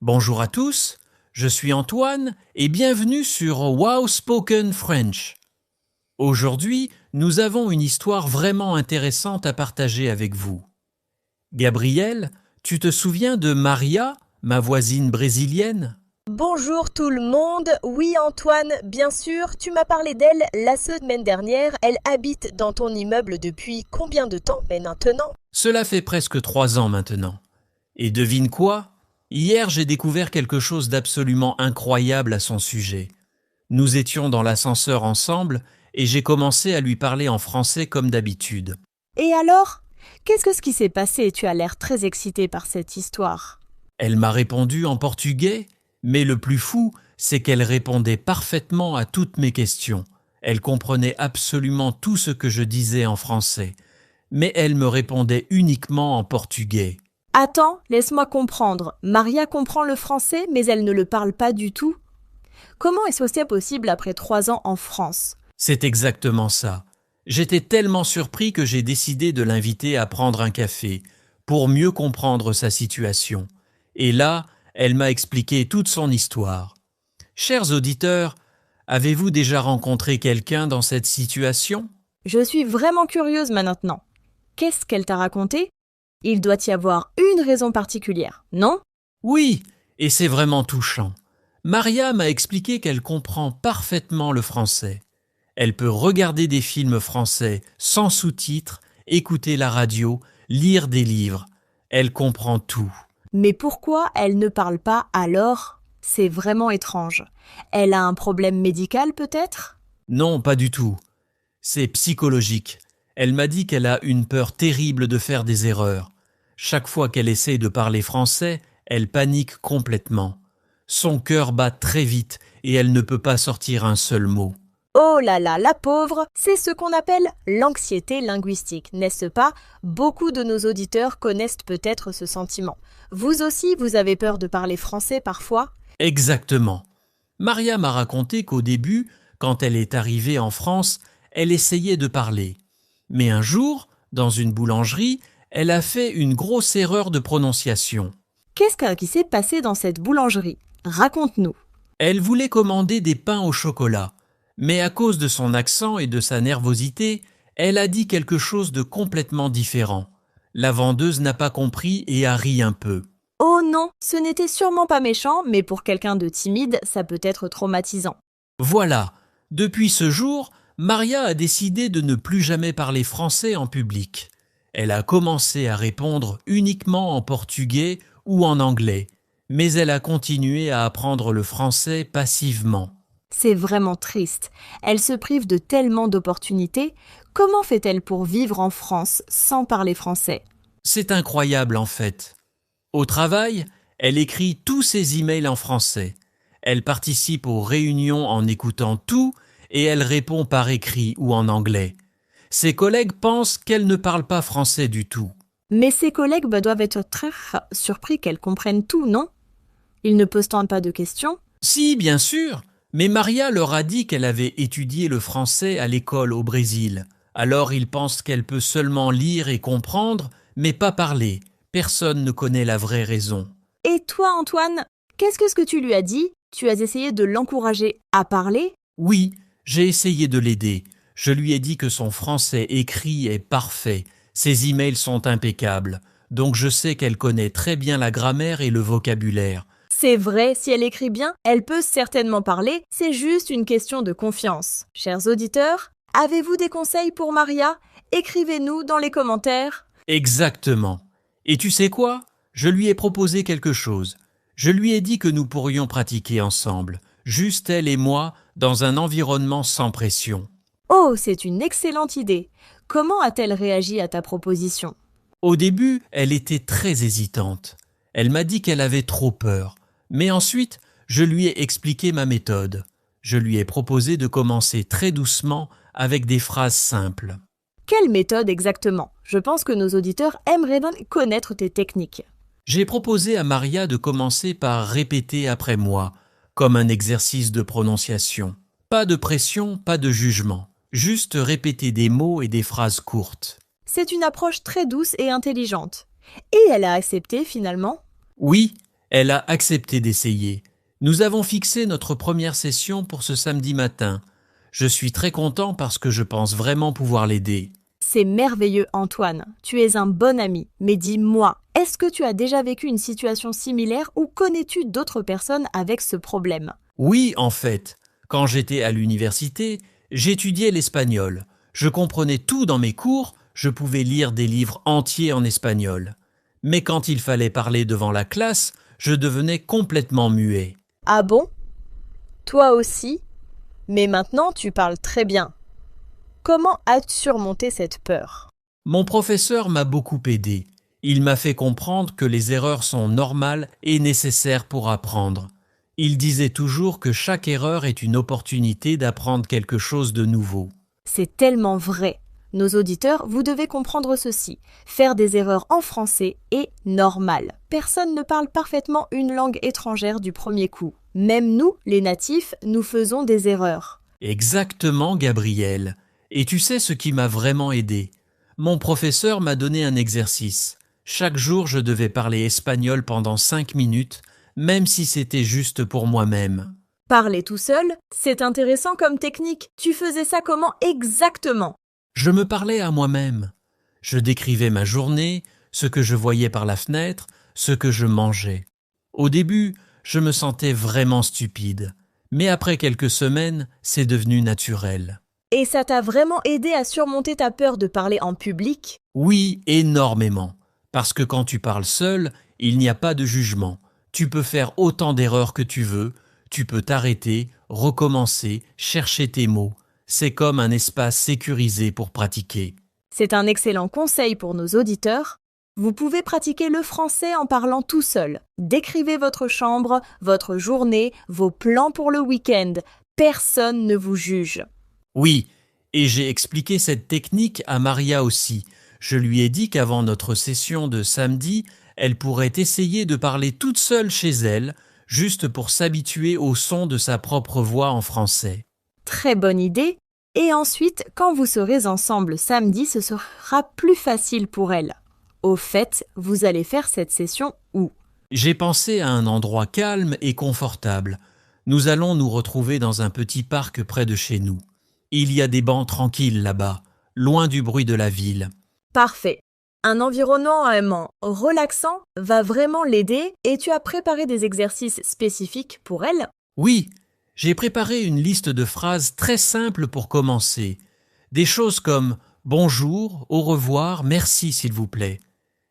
Bonjour à tous, je suis Antoine et bienvenue sur Wow Spoken French. Aujourd'hui, nous avons une histoire vraiment intéressante à partager avec vous. Gabriel, tu te souviens de Maria, ma voisine brésilienne ? Bonjour tout le monde, oui Antoine, bien sûr, tu m'as parlé d'elle la semaine dernière, elle habite dans ton immeuble depuis combien de temps maintenant? Cela fait presque 3 ans maintenant. Et devine quoi ? Hier, j'ai découvert quelque chose d'absolument incroyable à son sujet. Nous étions dans l'ascenseur ensemble et j'ai commencé à lui parler en français comme d'habitude. Et alors? Qu'est-ce qui s'est passé? Tu as l'air très excité par cette histoire. Elle m'a répondu en portugais, mais le plus fou, c'est qu'elle répondait parfaitement à toutes mes questions. Elle comprenait absolument tout ce que je disais en français, mais elle me répondait uniquement en portugais. Attends, laisse-moi comprendre. Maria comprend le français, mais elle ne le parle pas du tout. Comment est-ce possible après 3 ans en France? C'est exactement ça. J'étais tellement surpris que j'ai décidé de l'inviter à prendre un café pour mieux comprendre sa situation. Et là, elle m'a expliqué toute son histoire. Chers auditeurs, avez-vous déjà rencontré quelqu'un dans cette situation ? Je suis vraiment curieuse maintenant. Qu'est-ce qu'elle t'a raconté? Il doit y avoir une raison particulière, non? Oui, et c'est vraiment touchant. Maria m'a expliqué qu'elle comprend parfaitement le français. Elle peut regarder des films français sans sous-titres, écouter la radio, lire des livres. Elle comprend tout. Mais pourquoi elle ne parle pas alors? C'est vraiment étrange. Elle a un problème médical peut-être? Non, pas du tout. C'est psychologique. Elle m'a dit qu'elle a une peur terrible de faire des erreurs. Chaque fois qu'elle essaie de parler français, elle panique complètement. Son cœur bat très vite et elle ne peut pas sortir un seul mot. Oh là là, la pauvre, c'est ce qu'on appelle l'anxiété linguistique, n'est-ce pas? Beaucoup de nos auditeurs connaissent peut-être ce sentiment. Vous aussi, vous avez peur de parler français parfois? Exactement. Maria m'a raconté qu'au début, quand elle est arrivée en France, elle essayait de parler. Mais un jour, dans une boulangerie, elle a fait une grosse erreur de prononciation. Qu'est-ce qui s'est passé dans cette boulangerie? Raconte-nous. Elle voulait commander des pains au chocolat, mais à cause de son accent et de sa nervosité, elle a dit quelque chose de complètement différent. La vendeuse n'a pas compris et a ri un peu. Oh non, ce n'était sûrement pas méchant, mais pour quelqu'un de timide, ça peut être traumatisant. Voilà, depuis ce jour, Maria a décidé de ne plus jamais parler français en public. Elle a commencé à répondre uniquement en portugais ou en anglais, mais elle a continué à apprendre le français passivement. C'est vraiment triste. Elle se prive de tellement d'opportunités. Comment fait-elle pour vivre en France sans parler français? C'est incroyable en fait. Au travail, elle écrit tous ses emails en français. Elle participe aux réunions en écoutant tout et elle répond par écrit ou en anglais. Ses collègues pensent qu'elle ne parle pas français du tout. Mais ses collègues doivent être très surpris qu'elle comprenne tout, non? Ils ne posent tant pas de questions? Si, bien sûr, mais Maria leur a dit qu'elle avait étudié le français à l'école au Brésil. Alors ils pensent qu'elle peut seulement lire et comprendre, mais pas parler. Personne ne connaît la vraie raison. Et toi, Antoine, qu'est-ce que tu lui as dit? Tu as essayé de l'encourager à parler? Oui, j'ai essayé de l'aider. Je lui ai dit que son français écrit est parfait. Ses emails sont impeccables. Donc je sais qu'elle connaît très bien la grammaire et le vocabulaire. C'est vrai, si elle écrit bien, elle peut certainement parler, c'est juste une question de confiance. Chers auditeurs, avez-vous des conseils pour Maria? Écrivez-nous dans les commentaires. Exactement. Et tu sais quoi? Je lui ai proposé quelque chose. Je lui ai dit que nous pourrions pratiquer ensemble, juste elle et moi, dans un environnement sans pression. Oh, c'est une excellente idée. Comment a-t-elle réagi à ta proposition? Au début, elle était très hésitante. Elle m'a dit qu'elle avait trop peur. Mais ensuite, je lui ai expliqué ma méthode. Je lui ai proposé de commencer très doucement avec des phrases simples. Quelle méthode exactement? Je pense que nos auditeurs aimeraient connaître tes techniques. J'ai proposé à Maria de commencer par répéter après moi, comme un exercice de prononciation. Pas de pression, pas de jugement. Juste répéter des mots et des phrases courtes. C'est une approche très douce et intelligente. Et elle a accepté finalement? Oui, Elle a accepté d'essayer. Nous avons fixé notre première session pour ce samedi matin. Je suis très content parce que je pense vraiment pouvoir l'aider. C'est merveilleux, Antoine. Tu es un bon ami. Mais dis-moi, est-ce que tu as déjà vécu une situation similaire ou connais-tu d'autres personnes avec ce problème? Oui, en fait. Quand j'étais à l'université, j'étudiais l'espagnol. Je comprenais tout dans mes cours, je pouvais lire des livres entiers en espagnol. Mais quand il fallait parler devant la classe, je devenais complètement muet. Ah bon? Toi aussi? Mais maintenant, tu parles très bien. Comment as-tu surmonté cette peur? Mon professeur m'a beaucoup aidé. Il m'a fait comprendre que les erreurs sont normales et nécessaires pour apprendre. Il disait toujours que chaque erreur est une opportunité d'apprendre quelque chose de nouveau. C'est tellement vrai. Nos auditeurs, vous devez comprendre ceci. Faire des erreurs en français est normal. Personne ne parle parfaitement une langue étrangère du premier coup. Même nous, les natifs, nous faisons des erreurs. Exactement, Gabriel. Et tu sais ce qui m'a vraiment aidé? Mon professeur m'a donné un exercice. Chaque jour, je devais parler espagnol pendant 5 minutes, même si c'était juste pour moi-même. Parler tout seul, c'est intéressant comme technique. Tu faisais ça comment exactement? Je me parlais à moi-même. Je décrivais ma journée, ce que je voyais par la fenêtre, ce que je mangeais. Au début, je me sentais vraiment stupide, mais après quelques semaines, c'est devenu naturel. Et ça t'a vraiment aidé à surmonter ta peur de parler en public? Oui, énormément, parce que quand tu parles seul, il n'y a pas de jugement. Tu peux faire autant d'erreurs que tu veux, tu peux t'arrêter, recommencer, chercher tes mots. C'est comme un espace sécurisé pour pratiquer. C'est un excellent conseil pour nos auditeurs. Vous pouvez pratiquer le français en parlant tout seul. Décrivez votre chambre, votre journée, vos plans pour le week-end. Personne ne vous juge. Oui, et j'ai expliqué cette technique à Maria aussi. Je lui ai dit qu'avant notre session de samedi, elle pourrait essayer de parler toute seule chez elle, juste pour s'habituer au son de sa propre voix en français. Très bonne idée. Et ensuite, quand vous serez ensemble samedi, ce sera plus facile pour elle. Au fait, vous allez faire cette session où? J'ai pensé à un endroit calme et confortable. Nous allons nous retrouver dans un petit parc près de chez nous. Il y a des bancs tranquilles là-bas, loin du bruit de la ville. Parfait. Un environnement relaxant va vraiment l'aider et tu as préparé des exercices spécifiques pour elle? Oui, j'ai préparé une liste de phrases très simples pour commencer. Des choses comme bonjour, au revoir, merci s'il vous plaît.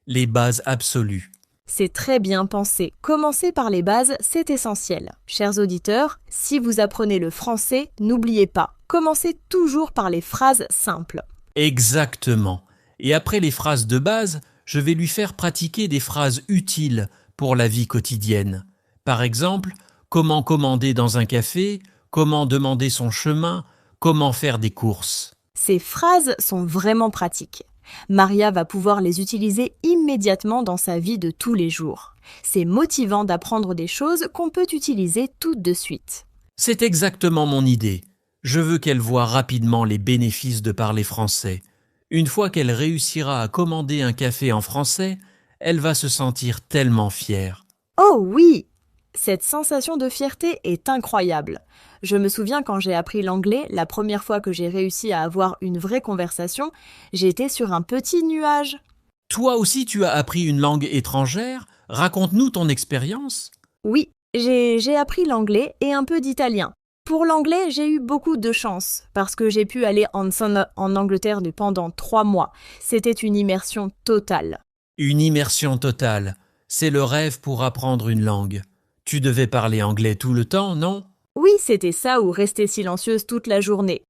Les bases absolues. C'est très bien pensé. Commencer par les bases, c'est essentiel. Chers auditeurs, si vous apprenez le français, n'oubliez pas, commencez toujours par les phrases simples. Exactement. Et après les phrases de base, je vais lui faire pratiquer des phrases utiles pour la vie quotidienne. Par exemple, comment commander dans un café, comment demander son chemin, comment faire des courses. Ces phrases sont vraiment pratiques. Maria va pouvoir les utiliser immédiatement dans sa vie de tous les jours. C'est motivant d'apprendre des choses qu'on peut utiliser tout de suite. C'est exactement mon idée. Je veux qu'elle voie rapidement les bénéfices de parler français. Une fois qu'elle réussira à commander un café en français, elle va se sentir tellement fière. Oh oui! Cette sensation de fierté est incroyable. Je me souviens quand j'ai appris l'anglais, la première fois que j'ai réussi à avoir une vraie conversation, j'étais sur un petit nuage. Toi aussi tu as appris une langue étrangère? Raconte-nous ton expérience. Oui, j'ai appris l'anglais et un peu d'italien. Pour l'anglais, j'ai eu beaucoup de chance parce que j'ai pu aller en Angleterre pendant 3 mois. C'était une immersion totale. Une immersion totale. C'est le rêve pour apprendre une langue. Tu devais parler anglais tout le temps, non? Oui, c'était ça ou rester silencieuse toute la journée.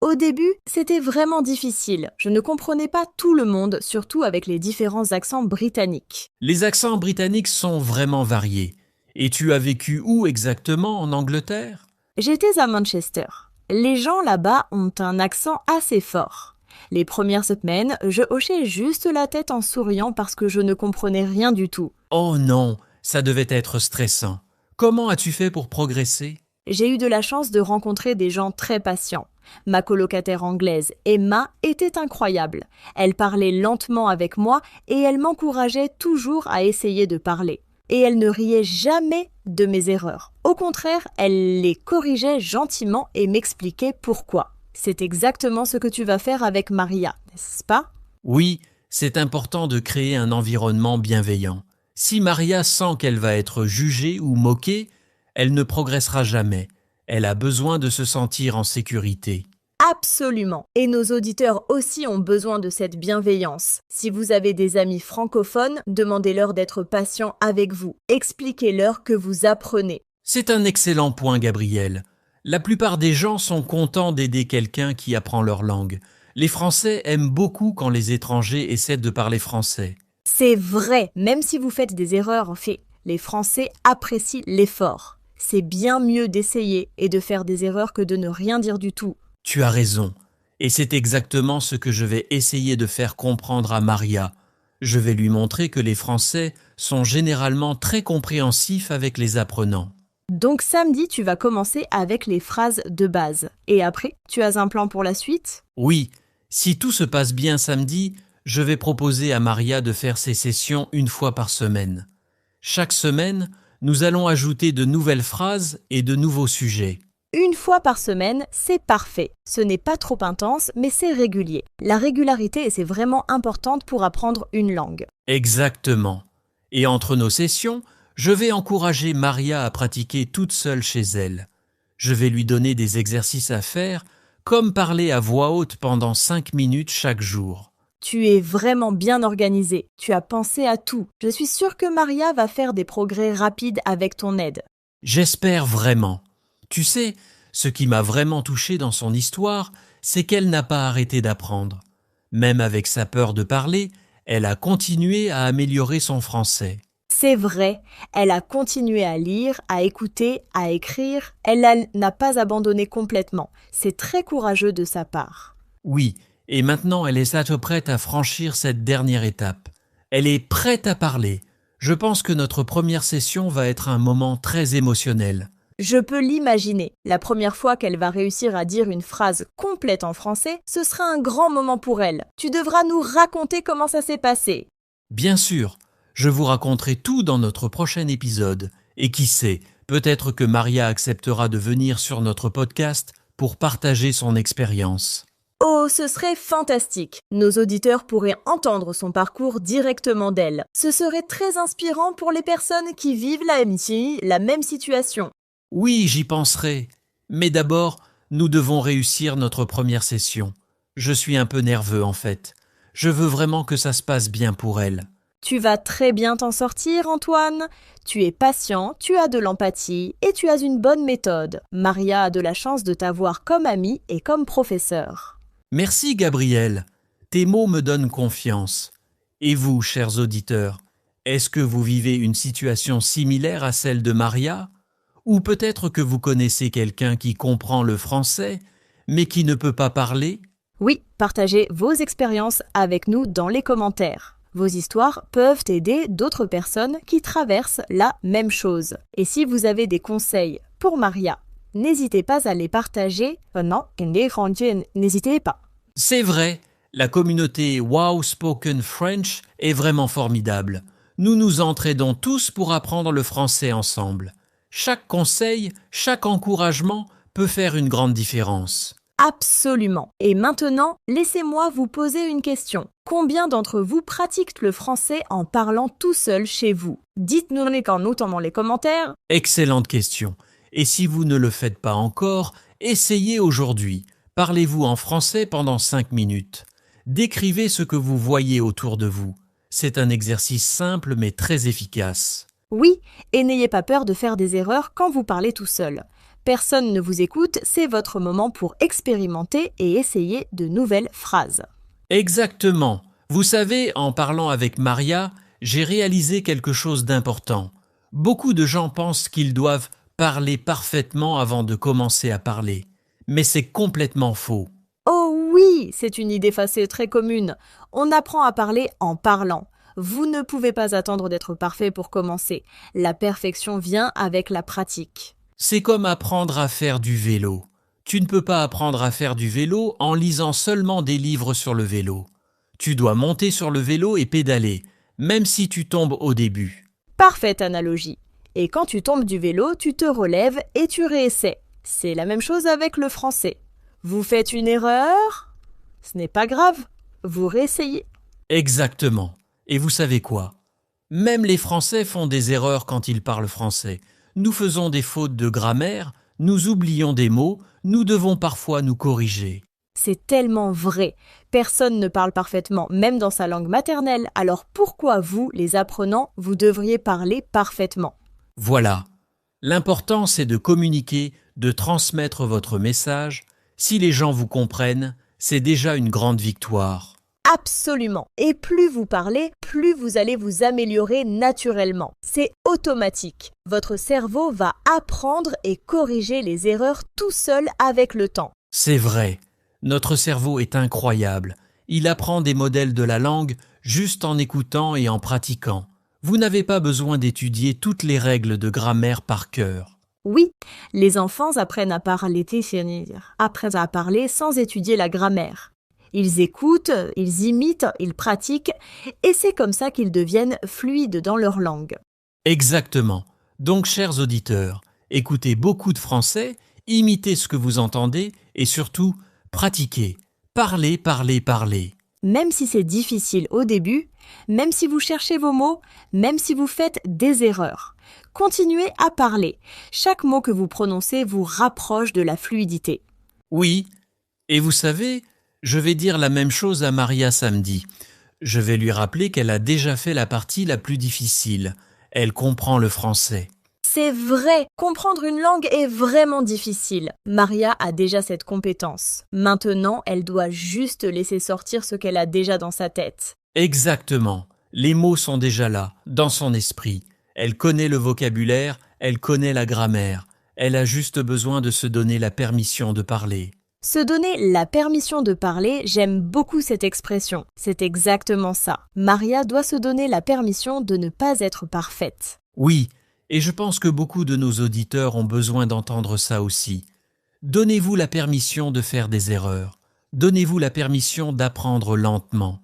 Au début, c'était vraiment difficile. Je ne comprenais pas tout le monde, surtout avec les différents accents britanniques. Les accents britanniques sont vraiment variés. Et tu as vécu où exactement en Angleterre? J'étais à Manchester. Les gens là-bas ont un accent assez fort. Les premières semaines, je hochais juste la tête en souriant parce que je ne comprenais rien du tout. Oh non, ça devait être stressant. Comment as-tu fait pour progresser? J'ai eu de la chance de rencontrer des gens très patients. Ma colocataire anglaise, Emma, était incroyable. Elle parlait lentement avec moi et elle m'encourageait toujours à essayer de parler. et elle ne riait jamais de mes erreurs. Au contraire, elle les corrigeait gentiment et m'expliquait pourquoi. C'est exactement ce que tu vas faire avec Maria, n'est-ce pas? Oui, c'est important de créer un environnement bienveillant. Si Maria sent qu'elle va être jugée ou moquée, elle ne progressera jamais. Elle a besoin de se sentir en sécurité. Absolument. Et nos auditeurs aussi ont besoin de cette bienveillance. Si vous avez des amis francophones, demandez-leur d'être patients avec vous. Expliquez-leur que vous apprenez. C'est un excellent point, Gabriel. La plupart des gens sont contents d'aider quelqu'un qui apprend leur langue. Les Français aiment beaucoup quand les étrangers essaient de parler français. C'est vrai, même si vous faites des erreurs, en fait, les Français apprécient l'effort. C'est bien mieux d'essayer et de faire des erreurs que de ne rien dire du tout. Tu as raison. Et c'est exactement ce que je vais essayer de faire comprendre à Maria. Je vais lui montrer que les Français sont généralement très compréhensifs avec les apprenants. Donc samedi, tu vas commencer avec les phrases de base. Et après, tu as un plan pour la suite? Oui, si tout se passe bien samedi, je vais proposer à Maria de faire ces sessions une fois par semaine. Chaque semaine, nous allons ajouter de nouvelles phrases et de nouveaux sujets. Une fois par semaine, c'est parfait. Ce n'est pas trop intense, mais c'est régulier. La régularité, c'est vraiment importante pour apprendre une langue. Exactement. Et entre nos sessions, je vais encourager Maria à pratiquer toute seule chez elle. Je vais lui donner des exercices à faire, comme parler à voix haute pendant 5 minutes chaque jour. Tu es vraiment bien organisé. Tu as pensé à tout. Je suis sûre que Maria va faire des progrès rapides avec ton aide. J'espère vraiment. Tu sais, ce qui m'a vraiment touché dans son histoire, c'est qu'elle n'a pas arrêté d'apprendre. Même avec sa peur de parler, elle a continué à améliorer son français. C'est vrai, elle a continué à lire, à écouter, à écrire. N'a pas abandonné complètement. C'est très courageux de sa part. Oui, et maintenant elle est prête à franchir cette dernière étape. Elle est prête à parler. Je pense que notre première session va être un moment très émotionnel. Je peux l'imaginer. La première fois qu'elle va réussir à dire une phrase complète en français, ce sera un grand moment pour elle. Tu devras nous raconter comment ça s'est passé. Bien sûr, je vous raconterai tout dans notre prochain épisode. Et qui sait, peut-être que Maria acceptera de venir sur notre podcast pour partager son expérience. Oh, ce serait fantastique. Nos auditeurs pourraient entendre son parcours directement d'elle. Ce serait très inspirant pour les personnes qui vivent la même situation. Oui, j'y penserai. Mais d'abord, nous devons réussir notre première session. Je suis un peu nerveux en fait. Je veux vraiment que ça se passe bien pour elle. Tu vas très bien t'en sortir, Antoine. Tu es patient, tu as de l'empathie et tu as une bonne méthode. Maria a de la chance de t'avoir comme amie et comme professeur. Merci Gabriel. Tes mots me donnent confiance. Et vous, chers auditeurs, est-ce que vous vivez une situation similaire à celle de Maria ? Ou peut-être que vous connaissez quelqu'un qui comprend le français, mais qui ne peut pas parler ? Oui, partagez vos expériences avec nous dans les commentaires. Vos histoires peuvent aider d'autres personnes qui traversent la même chose. Et si vous avez des conseils pour Maria, n'hésitez pas à les partager. N'hésitez pas. C'est vrai, la communauté Wow Spoken French est vraiment formidable. Nous nous entraidons tous pour apprendre le français ensemble. Chaque conseil, chaque encouragement peut faire une grande différence. Absolument. Et maintenant, laissez-moi vous poser une question. Combien d'entre vous pratiquent le français en parlant tout seul chez vous? Dites-nous-les dans les commentaires. Excellente question. Et si vous ne le faites pas encore, essayez aujourd'hui. Parlez-vous en français pendant 5 minutes. Décrivez ce que vous voyez autour de vous. C'est un exercice simple mais très efficace. Oui, et n'ayez pas peur de faire des erreurs quand vous parlez tout seul. Personne ne vous écoute, c'est votre moment pour expérimenter et essayer de nouvelles phrases. Exactement. Vous savez, en parlant avec Maria, j'ai réalisé quelque chose d'important. Beaucoup de gens pensent qu'ils doivent parler parfaitement avant de commencer à parler. Mais c'est complètement faux. Oh oui, c'est une idée facile très commune. On apprend à parler en parlant. Vous ne pouvez pas attendre d'être parfait pour commencer. La perfection vient avec la pratique. C'est comme apprendre à faire du vélo. Tu ne peux pas apprendre à faire du vélo en lisant seulement des livres sur le vélo. Tu dois monter sur le vélo et pédaler, même si tu tombes au début. Parfaite analogie. Et quand tu tombes du vélo, tu te relèves et tu réessaies. C'est la même chose avec le français. Vous faites une erreur? Ce n'est pas grave, vous réessayez. Exactement. Et vous savez quoi? Même les Français font des erreurs quand ils parlent français. Nous faisons des fautes de grammaire, nous oublions des mots, nous devons parfois nous corriger. C'est tellement vrai. Personne ne parle parfaitement, même dans sa langue maternelle. Alors pourquoi vous, les apprenants, vous devriez parler parfaitement? Voilà. L'important, c'est de communiquer, de transmettre votre message. Si les gens vous comprennent, c'est déjà une grande victoire. Absolument. Et plus vous parlez, plus vous allez vous améliorer naturellement. C'est automatique. Votre cerveau va apprendre et corriger les erreurs tout seul avec le temps. C'est vrai. Notre cerveau est incroyable. Il apprend des modèles de la langue juste en écoutant et en pratiquant. Vous n'avez pas besoin d'étudier toutes les règles de grammaire par cœur. Oui, les enfants apprennent à parler sans étudier la grammaire. Ils écoutent, ils imitent, ils pratiquent, et c'est comme ça qu'ils deviennent fluides dans leur langue. Exactement. Donc, chers auditeurs, écoutez beaucoup de français, imitez ce que vous entendez et surtout, pratiquez. Parlez, parlez, parlez. Même si c'est difficile au début, même si vous cherchez vos mots, même si vous faites des erreurs, continuez à parler. Chaque mot que vous prononcez vous rapproche de la fluidité. Oui, et vous savez, je vais dire la même chose à Maria samedi. Je vais lui rappeler qu'elle a déjà fait la partie la plus difficile. Elle comprend le français. C'est vrai, comprendre une langue est vraiment difficile. Maria a déjà cette compétence. Maintenant, elle doit juste laisser sortir ce qu'elle a déjà dans sa tête. Exactement. Les mots sont déjà là, dans son esprit. Elle connaît le vocabulaire, elle connaît la grammaire. Elle a juste besoin de se donner la permission de parler. Se donner la permission de parler, j'aime beaucoup cette expression. C'est exactement ça. Maria doit se donner la permission de ne pas être parfaite. Oui, et je pense que beaucoup de nos auditeurs ont besoin d'entendre ça aussi. Donnez-vous la permission de faire des erreurs. Donnez-vous la permission d'apprendre lentement.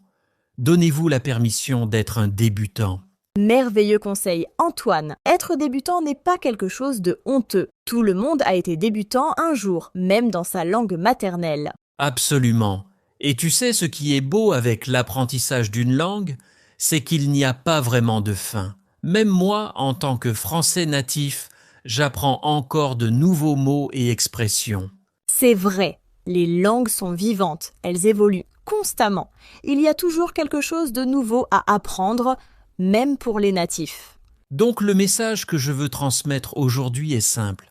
Donnez-vous la permission d'être un débutant. Merveilleux conseil, Antoine. Être débutant n'est pas quelque chose de honteux. Tout le monde a été débutant un jour, même dans sa langue maternelle. Absolument. Et tu sais ce qui est beau avec l'apprentissage d'une langue, c'est qu'il n'y a pas vraiment de fin. Même moi, en tant que Français natif, j'apprends encore de nouveaux mots et expressions. C'est vrai, les langues sont vivantes, elles évoluent constamment. Il y a toujours quelque chose de nouveau à apprendre, même pour les natifs. Donc le message que je veux transmettre aujourd'hui est simple.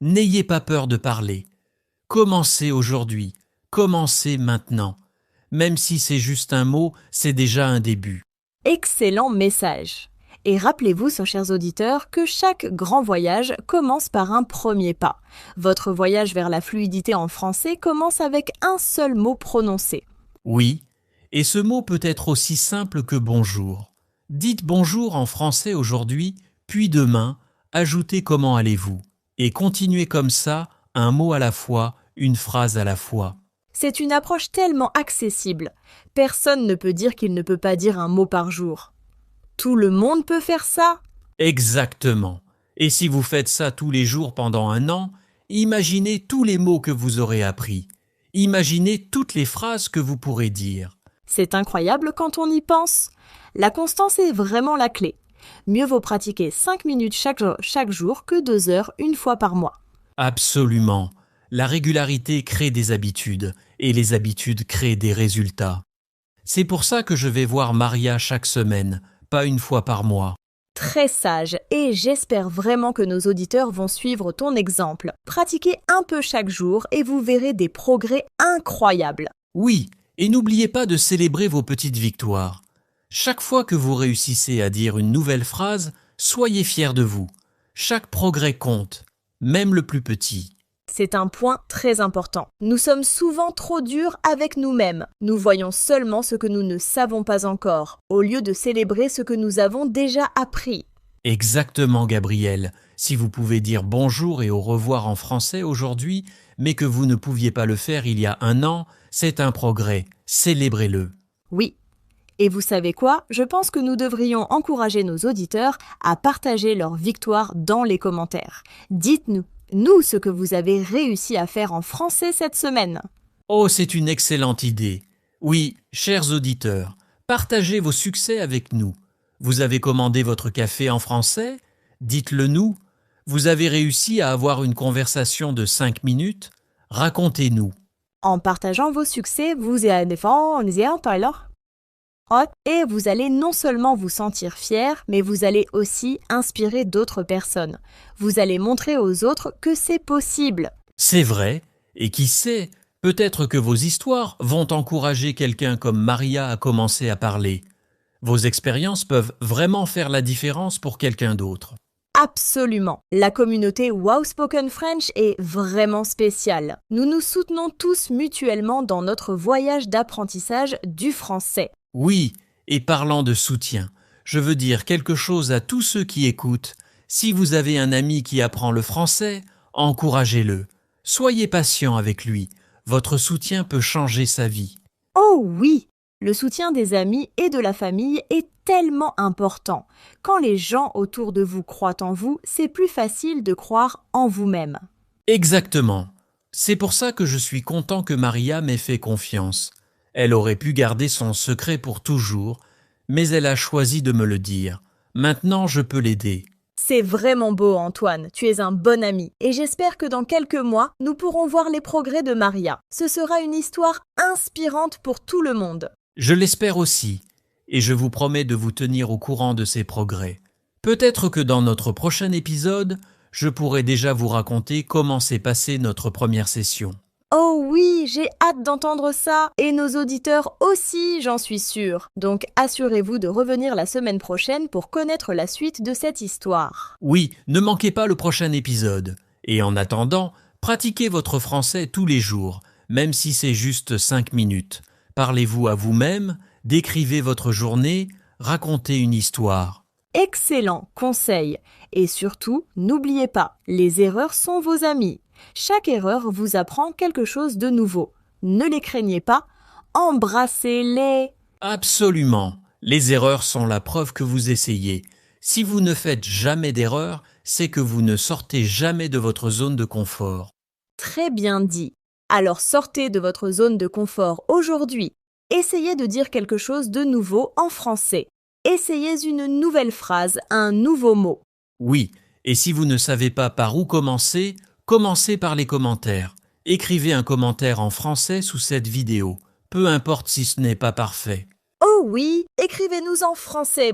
N'ayez pas peur de parler. Commencez aujourd'hui, commencez maintenant. Même si c'est juste un mot, c'est déjà un début. Excellent message. Et rappelez-vous, chers auditeurs, que chaque grand voyage commence par un premier pas. Votre voyage vers la fluidité en français commence avec un seul mot prononcé. Oui, et ce mot peut être aussi simple que bonjour. Dites bonjour en français aujourd'hui, puis demain, ajoutez comment allez-vous. Et continuez comme ça, un mot à la fois, une phrase à la fois. C'est une approche tellement accessible. Personne ne peut dire qu'il ne peut pas dire un mot par jour. Tout le monde peut faire ça? Exactement. Et si vous faites ça tous les jours pendant un an, imaginez tous les mots que vous aurez appris. Imaginez toutes les phrases que vous pourrez dire. C'est incroyable quand on y pense. La constance est vraiment la clé. Mieux vaut pratiquer 5 minutes chaque jour que 2 heures une fois par mois. Absolument. La régularité crée des habitudes et les habitudes créent des résultats. C'est pour ça que je vais voir Maria chaque semaine, pas une fois par mois. Très sage, et j'espère vraiment que nos auditeurs vont suivre ton exemple. Pratiquez un peu chaque jour et vous verrez des progrès incroyables. Oui, et n'oubliez pas de célébrer vos petites victoires. Chaque fois que vous réussissez à dire une nouvelle phrase, soyez fiers de vous. Chaque progrès compte, même le plus petit. C'est un point très important. Nous sommes souvent trop durs avec nous-mêmes. Nous voyons seulement ce que nous ne savons pas encore, au lieu de célébrer ce que nous avons déjà appris. Exactement, Gabriel. Si vous pouvez dire bonjour et au revoir en français aujourd'hui, mais que vous ne pouviez pas le faire il y a un an, c'est un progrès. Célébrez-le. Oui. Et vous savez quoi? Je pense que nous devrions encourager nos auditeurs à partager leur victoire dans les commentaires. Dites-nous ce que vous avez réussi à faire en français cette semaine. Oh, c'est une excellente idée. Oui, chers auditeurs, partagez vos succès avec nous. Vous avez commandé votre café en français? Dites-le nous. Vous avez réussi à avoir une conversation de 5 minutes? Racontez-nous. En partageant vos succès, et vous allez non seulement vous sentir fier, mais vous allez aussi inspirer d'autres personnes. Vous allez montrer aux autres que c'est possible. C'est vrai, et qui sait, peut-être que vos histoires vont encourager quelqu'un comme Maria à commencer à parler. Vos expériences peuvent vraiment faire la différence pour quelqu'un d'autre. Absolument. La communauté Wow Spoken French est vraiment spéciale. Nous nous soutenons tous mutuellement dans notre voyage d'apprentissage du français. Oui, et parlant de soutien, je veux dire quelque chose à tous ceux qui écoutent. Si vous avez un ami qui apprend le français, encouragez-le. Soyez patient avec lui. Votre soutien peut changer sa vie. Oh oui! Le soutien des amis et de la famille est tellement important. Quand les gens autour de vous croient en vous, c'est plus facile de croire en vous-même. Exactement. C'est pour ça que je suis content que Maria m'ait fait confiance. Elle aurait pu garder son secret pour toujours, mais elle a choisi de me le dire. Maintenant, je peux l'aider. C'est vraiment beau, Antoine. Tu es un bon ami. Et j'espère que dans quelques mois, nous pourrons voir les progrès de Maria. Ce sera une histoire inspirante pour tout le monde. Je l'espère aussi, et je vous promets de vous tenir au courant de ses progrès. Peut-être que dans notre prochain épisode, je pourrai déjà vous raconter comment s'est passée notre première session. Oh oui, j'ai hâte d'entendre ça. Et nos auditeurs aussi, j'en suis sûre. Donc assurez-vous de revenir la semaine prochaine pour connaître la suite de cette histoire. Oui, ne manquez pas le prochain épisode. Et en attendant, pratiquez votre français tous les jours, même si c'est juste 5 minutes. Parlez-vous à vous-même, décrivez votre journée, racontez une histoire. Excellent conseil. Et surtout, n'oubliez pas, les erreurs sont vos amis. Chaque erreur vous apprend quelque chose de nouveau. Ne les craignez pas, embrassez-les. Absolument. Les erreurs sont la preuve que vous essayez. Si vous ne faites jamais d'erreur, c'est que vous ne sortez jamais de votre zone de confort. Très bien dit. Alors sortez de votre zone de confort aujourd'hui. Essayez de dire quelque chose de nouveau en français. Essayez une nouvelle phrase, un nouveau mot. Oui, et si vous ne savez pas par où commencer, commencez par les commentaires. Écrivez un commentaire en français sous cette vidéo, peu importe si ce n'est pas parfait. Oh oui, écrivez-nous en français.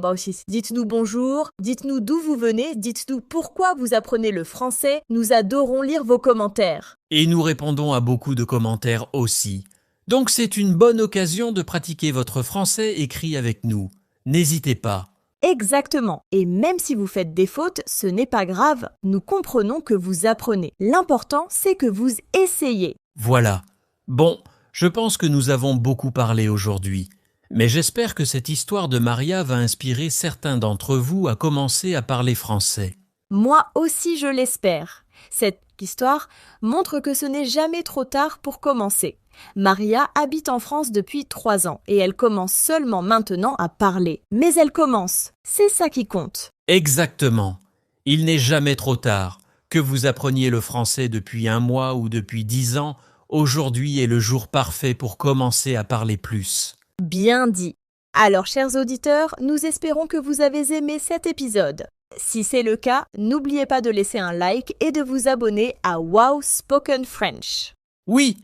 Dites-nous bonjour, dites-nous d'où vous venez, dites-nous pourquoi vous apprenez le français. Nous adorons lire vos commentaires. Et nous répondons à beaucoup de commentaires aussi. Donc c'est une bonne occasion de pratiquer votre français écrit avec nous. N'hésitez pas. Exactement. Et même si vous faites des fautes, ce n'est pas grave. Nous comprenons que vous apprenez. L'important, c'est que vous essayez. Voilà. Bon, je pense que nous avons beaucoup parlé aujourd'hui. Mais j'espère que cette histoire de Maria va inspirer certains d'entre vous à commencer à parler français. Moi aussi, je l'espère. Cette histoire montre que ce n'est jamais trop tard pour commencer. Maria habite en France depuis 3 ans et elle commence seulement maintenant à parler. Mais elle commence. C'est ça qui compte. Exactement. Il n'est jamais trop tard. Que vous appreniez le français depuis 1 mois ou depuis 10 ans, aujourd'hui est le jour parfait pour commencer à parler plus. Bien dit. Alors, chers auditeurs, nous espérons que vous avez aimé cet épisode. Si c'est le cas, n'oubliez pas de laisser un like et de vous abonner à Wow Spoken French. Oui,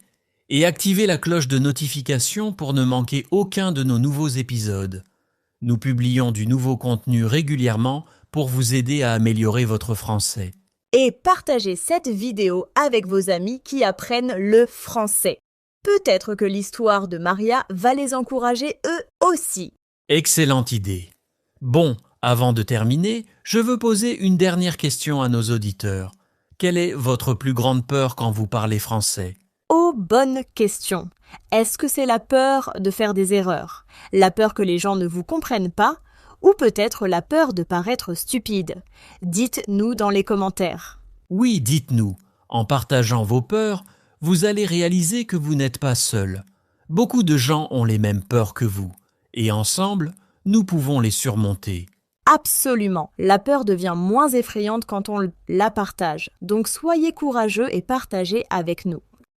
et activez la cloche de notification pour ne manquer aucun de nos nouveaux épisodes. Nous publions du nouveau contenu régulièrement pour vous aider à améliorer votre français. Et partagez cette vidéo avec vos amis qui apprennent le français. Peut-être que l'histoire de Maria va les encourager eux aussi. Excellente idée. Bon, avant de terminer, je veux poser une dernière question à nos auditeurs. Quelle est votre plus grande peur quand vous parlez français? Oh, bonne question. Est-ce que c'est la peur de faire des erreurs? La peur que les gens ne vous comprennent pas? Ou peut-être la peur de paraître stupide? Dites-nous dans les commentaires. Oui, dites-nous. En partageant vos peurs, vous allez réaliser que vous n'êtes pas seul. Beaucoup de gens ont les mêmes peurs que vous. et ensemble, nous pouvons les surmonter. Absolument. La peur devient moins effrayante quand on la partage. Donc soyez courageux et partagez avec nous.